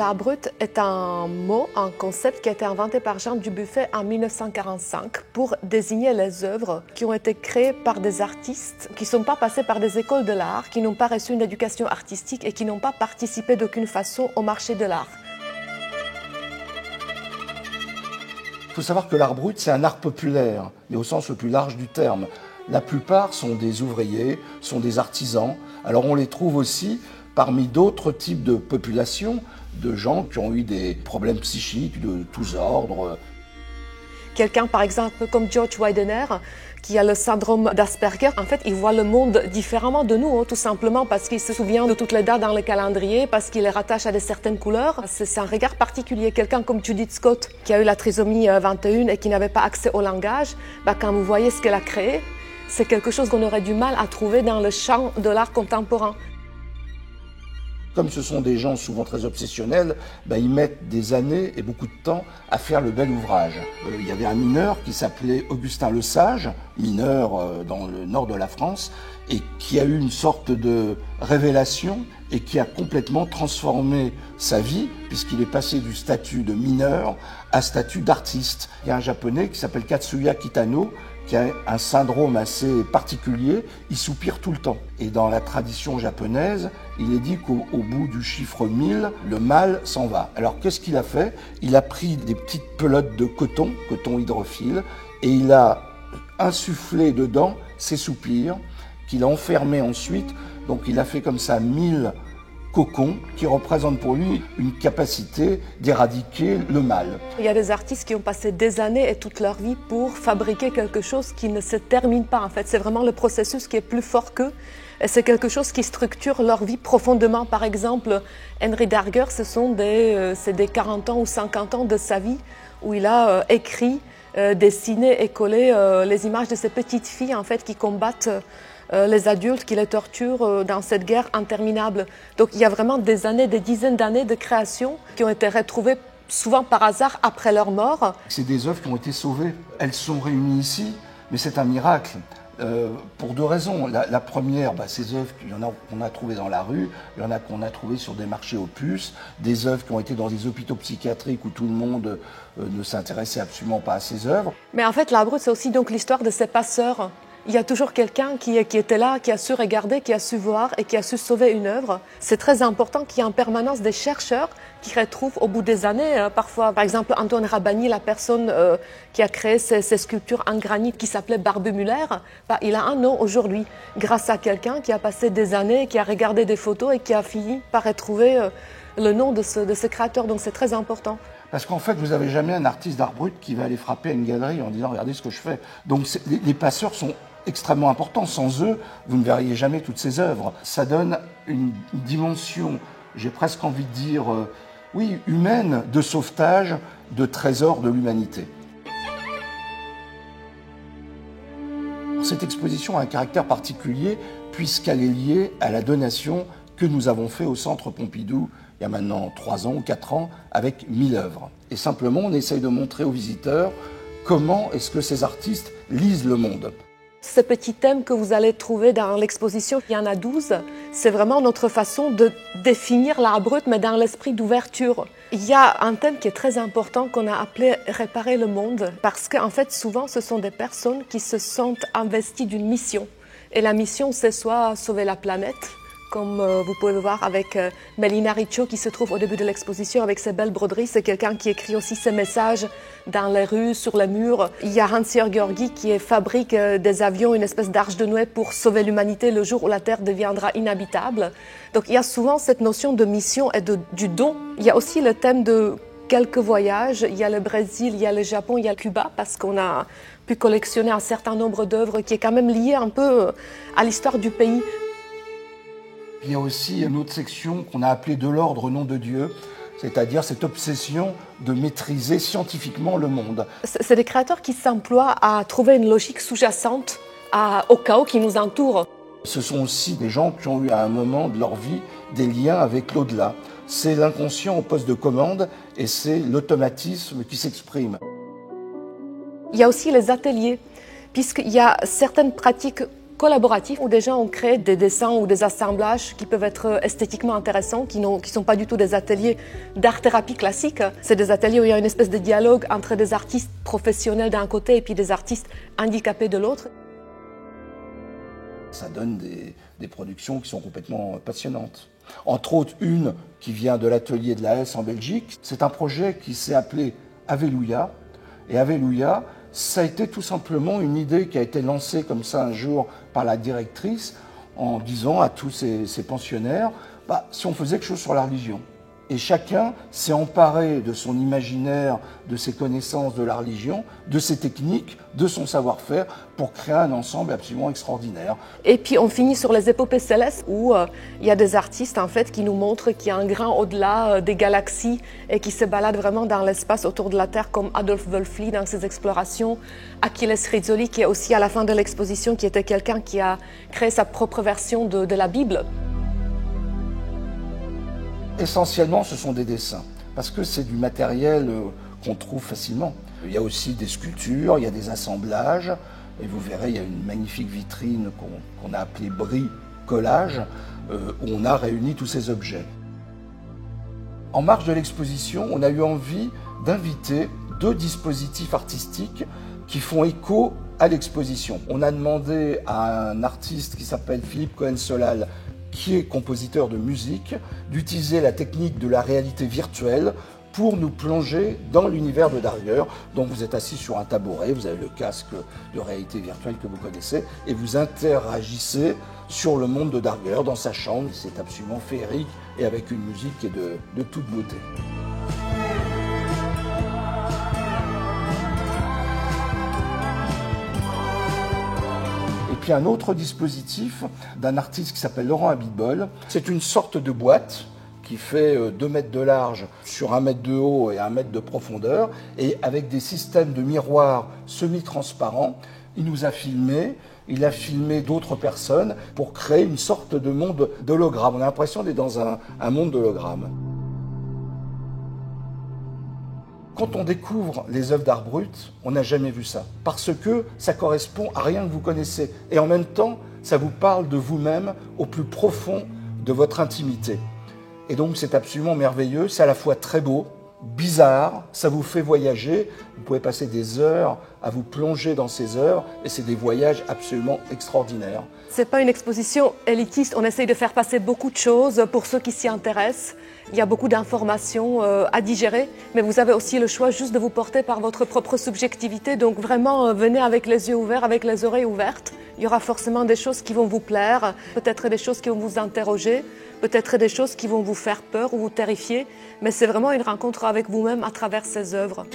L'art brut est un mot, un concept qui a été inventé par Jean Dubuffet en 1945 pour désigner les œuvres qui ont été créées par des artistes qui ne sont pas passés par des écoles de l'art, qui n'ont pas reçu une éducation artistique et qui n'ont pas participé d'aucune façon au marché de l'art. Il faut savoir que l'art brut, c'est un art populaire, mais au sens le plus large du terme. La plupart sont des ouvriers, sont des artisans. Alors on les trouve aussi parmi d'autres types de populations, de gens qui ont eu des problèmes psychiques de tous ordres. Quelqu'un, par exemple, comme George Widener, qui a le syndrome d'Asperger, en fait, il voit le monde différemment de nous, tout simplement parce qu'il se souvient de toutes les dates dans le calendrier, parce qu'il les rattache à certaines couleurs. C'est un regard particulier. Quelqu'un comme Judith Scott, qui a eu la trisomie 21 et qui n'avait pas accès au langage, quand vous voyez ce qu'elle a créé, c'est quelque chose qu'on aurait du mal à trouver dans le champ de l'art contemporain. Comme ce sont des gens souvent très obsessionnels, ils mettent des années et beaucoup de temps à faire le bel ouvrage. Il y avait un mineur qui s'appelait Augustin Le Sage, mineur dans le nord de la France, et qui a eu une sorte de révélation et qui a complètement transformé sa vie, puisqu'il est passé du statut de mineur à statut d'artiste. Il y a un japonais qui s'appelle Katsuya Kitano, qui a un syndrome assez particulier, il soupire tout le temps. Et dans la tradition japonaise, il est dit qu'au bout du chiffre 1000, le mal s'en va. Alors qu'est-ce qu'il a fait? Il a pris des petites pelotes de coton hydrophile, et il a insufflé dedans ses soupirs, qu'il a enfermés ensuite. Donc il a fait comme ça 1000 cocons qui représentent pour lui une capacité d'éradiquer le mal. Il y a des artistes qui ont passé des années et toute leur vie pour fabriquer quelque chose qui ne se termine pas. En fait, c'est vraiment le processus qui est plus fort qu'eux. Et c'est quelque chose qui structure leur vie profondément. Par exemple, Henry Darger, c'est des 40 ans ou 50 ans de sa vie où il a écrit, dessiné et collé les images de ces petites filles en fait, qui combattent les adultes qui les torturent dans cette guerre interminable. Donc il y a vraiment des années, des dizaines d'années de création qui ont été retrouvées souvent par hasard après leur mort. C'est des œuvres qui ont été sauvées. Elles sont réunies ici, mais c'est un miracle. Pour deux raisons. La première, ces œuvres, il y en a qu'on a trouvées dans la rue, il y en a qu'on a trouvées sur des marchés aux puces, des œuvres qui ont été dans des hôpitaux psychiatriques où tout le monde ne s'intéressait absolument pas à ces œuvres. Mais en fait, l'art brut, c'est aussi donc l'histoire de ces passeurs. Il y a toujours quelqu'un qui était là, qui a su regarder, qui a su voir et qui a su sauver une œuvre. C'est très important qu'il y ait en permanence des chercheurs qui retrouvent au bout des années, parfois, par exemple, Antoine Rabani, la personne qui a créé ces sculptures en granit qui s'appelait Barbe Muller, il a un nom aujourd'hui, grâce à quelqu'un qui a passé des années, qui a regardé des photos et qui a fini par retrouver le nom de ce créateur. Donc c'est très important. Parce qu'en fait, vous n'avez jamais un artiste d'art brut qui va aller frapper à une galerie en disant « Regardez ce que je fais ». Donc les passeurs sont extrêmement importants. Sans eux, vous ne verriez jamais toutes ces œuvres. Ça donne une dimension, j'ai presque envie de dire, humaine, de sauvetage de trésors de l'humanité. Cette exposition a un caractère particulier puisqu'elle est liée à la donation que nous avons fait au Centre Pompidou il y a maintenant 3 ans ou 4 ans avec 1000 œuvres. Et simplement, on essaye de montrer aux visiteurs comment est-ce que ces artistes lisent le monde. Ces petits thèmes que vous allez trouver dans l'exposition, il y en a 12, c'est vraiment notre façon de définir l'art brut, mais dans l'esprit d'ouverture. Il y a un thème qui est très important qu'on a appelé « Réparer le monde », parce qu'en fait, souvent, ce sont des personnes qui se sentent investies d'une mission. Et la mission, c'est soit sauver la planète, comme vous pouvez le voir avec Melina Riccio qui se trouve au début de l'exposition avec ses belles broderies. C'est quelqu'un qui écrit aussi ses messages dans les rues, sur les murs. Il y a Hans-Jörg Georgi qui fabrique des avions, une espèce d'arche de Noé pour sauver l'humanité le jour où la Terre deviendra inhabitable. Donc il y a souvent cette notion de mission et du don. Il y a aussi le thème de quelques voyages. Il y a le Brésil, il y a le Japon, il y a Cuba, parce qu'on a pu collectionner un certain nombre d'œuvres qui est quand même lié un peu à l'histoire du pays. Il y a aussi une autre section qu'on a appelée de l'ordre nom de Dieu, c'est-à-dire cette obsession de maîtriser scientifiquement le monde. C'est des créateurs qui s'emploient à trouver une logique sous-jacente au chaos qui nous entoure. Ce sont aussi des gens qui ont eu à un moment de leur vie des liens avec l'au-delà. C'est l'inconscient au poste de commande et c'est l'automatisme qui s'exprime. Il y a aussi les ateliers, puisqu'il y a certaines pratiques collaboratif où des gens ont créé des dessins ou des assemblages qui peuvent être esthétiquement intéressants, qui ne sont pas du tout des ateliers d'art-thérapie classique. C'est des ateliers où il y a une espèce de dialogue entre des artistes professionnels d'un côté et puis des artistes handicapés de l'autre. Ça donne des productions qui sont complètement passionnantes. Entre autres, une qui vient de l'atelier de la Hesse en Belgique. C'est un projet qui s'est appelé Aveluia. Et Aveluia, ça a été tout simplement une idée qui a été lancée comme ça un jour par la directrice en disant à tous ces pensionnaires, si on faisait quelque chose sur la religion. Et chacun s'est emparé de son imaginaire, de ses connaissances de la religion, de ses techniques, de son savoir-faire pour créer un ensemble absolument extraordinaire. Et puis on finit sur les épopées célestes où il y a des artistes en fait qui nous montrent qu'il y a un grand au-delà des galaxies et qui se baladent vraiment dans l'espace autour de la Terre comme Adolf Wölfli dans ses explorations, Achilles Rizzoli qui est aussi à la fin de l'exposition qui était quelqu'un qui a créé sa propre version de la Bible. Essentiellement, ce sont des dessins, parce que c'est du matériel qu'on trouve facilement. Il y a aussi des sculptures, il y a des assemblages, et vous verrez, il y a une magnifique vitrine qu'on a appelée bricolage, où on a réuni tous ces objets. En marge de l'exposition, on a eu envie d'inviter 2 dispositifs artistiques qui font écho à l'exposition. On a demandé à un artiste qui s'appelle Philippe Cohen-Solal, qui est compositeur de musique, d'utiliser la technique de la réalité virtuelle pour nous plonger dans l'univers de Darger. Donc vous êtes assis sur un tabouret, vous avez le casque de réalité virtuelle que vous connaissez, et vous interagissez sur le monde de Darger dans sa chambre. C'est absolument féerique et avec une musique qui est de toute beauté. Puis un autre dispositif d'un artiste qui s'appelle Laurent Abitbol. C'est une sorte de boîte qui fait 2 mètres de large sur 1 mètre de haut et 1 mètre de profondeur, et avec des systèmes de miroirs semi-transparents. Il nous a filmé, il a filmé d'autres personnes pour créer une sorte de monde d'hologramme. On a l'impression d'être dans un monde d'hologramme. Quand on découvre les œuvres d'art brut, on n'a jamais vu ça. Parce que ça correspond à rien que vous connaissez. Et en même temps, ça vous parle de vous-même au plus profond de votre intimité. Et donc c'est absolument merveilleux, c'est à la fois très beau, bizarre, ça vous fait voyager. Vous pouvez passer des heures à vous plonger dans ces œuvres et c'est des voyages absolument extraordinaires. C'est pas une exposition élitiste, on essaye de faire passer beaucoup de choses pour ceux qui s'y intéressent. Il y a beaucoup d'informations à digérer, mais vous avez aussi le choix juste de vous porter par votre propre subjectivité. Donc vraiment, venez avec les yeux ouverts, avec les oreilles ouvertes. Il y aura forcément des choses qui vont vous plaire, peut-être des choses qui vont vous interroger, peut-être des choses qui vont vous faire peur ou vous terrifier. Mais c'est vraiment une rencontre avec vous-même à travers ces œuvres.